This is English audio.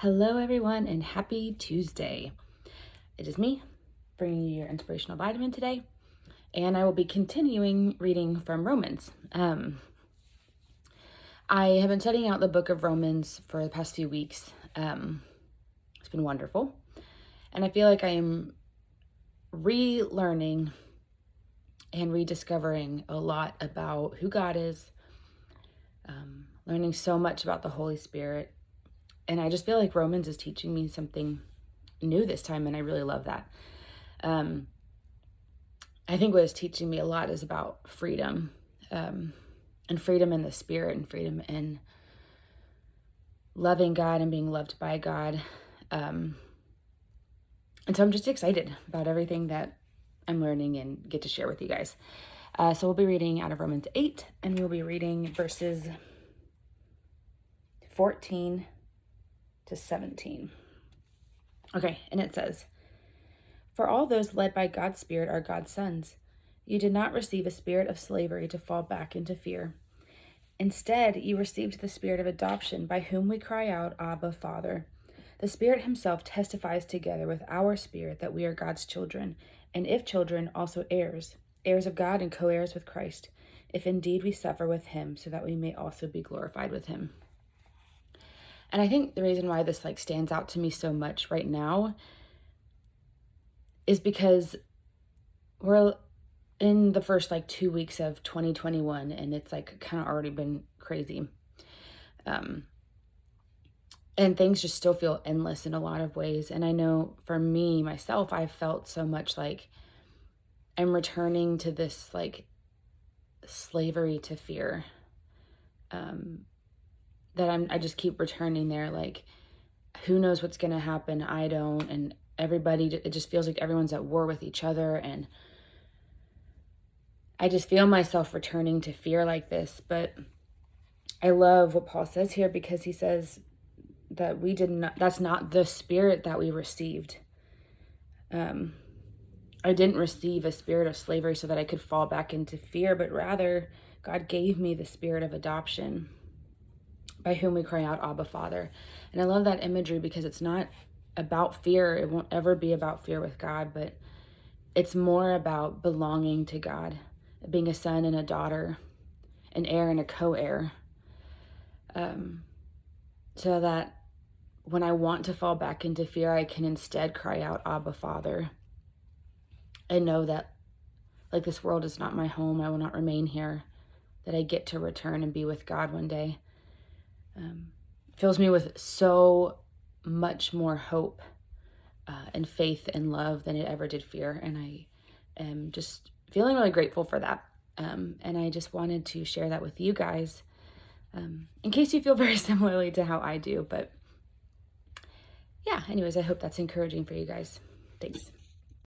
Hello, everyone, and happy Tuesday. It is me bringing you your Inspirational Vitamin today, and I will be continuing reading from Romans. I have been studying out the book of Romans for the past few weeks. It's been wonderful, and I feel like I am relearning and rediscovering a lot about who God is, learning so much about the Holy Spirit. And I just feel like Romans is teaching me something new this time, and I really love that. I think what it's teaching me a lot is about freedom, and freedom in the Spirit, and freedom in loving God and being loved by God. And so I'm just excited about everything that I'm learning and get to share with you guys. So we'll be reading out of Romans 8, and we'll be reading verses 14 to 17. Okay, and it says, "For all those led by God's Spirit are God's sons. You did not receive a spirit of slavery to fall back into fear. Instead, you received the spirit of adoption, by whom we cry out, Abba, Father. The Spirit himself testifies together with our spirit that we are God's children, and if children, also heirs, heirs of God and co-heirs with Christ, if indeed we suffer with him, so that we may also be glorified with him." And I think the reason why this stands out to me so much right now is because we're in the first 2 weeks of 2021, and it's kind of already been crazy. And things just still feel endless in a lot of ways. And I know for me, myself, I've felt so much like I'm returning to this slavery to fear. That I just keep returning there, who knows what's going to happen? I don't. And everybody, it just feels like everyone's at war with each other. And I just feel myself returning to fear like this. But I love what Paul says here, because he says that that's not the spirit that we received. I didn't receive a spirit of slavery so that I could fall back into fear, but rather God gave me the spirit of adoption, by whom we cry out, Abba, Father. And I love that imagery, because it's not about fear. It won't ever be about fear with God, but it's more about belonging to God, being a son and a daughter, an heir and a co-heir. So that when I want to fall back into fear, I can instead cry out, Abba, Father, and know that this world is not my home. I will not remain here, that I get to return and be with God one day. Fills me with so much more hope and faith and love than it ever did fear. And I am just feeling really grateful for that. And I just wanted to share that with you guys, in case you feel very similarly to how I do. But yeah, anyways, I hope that's encouraging for you guys. Thanks.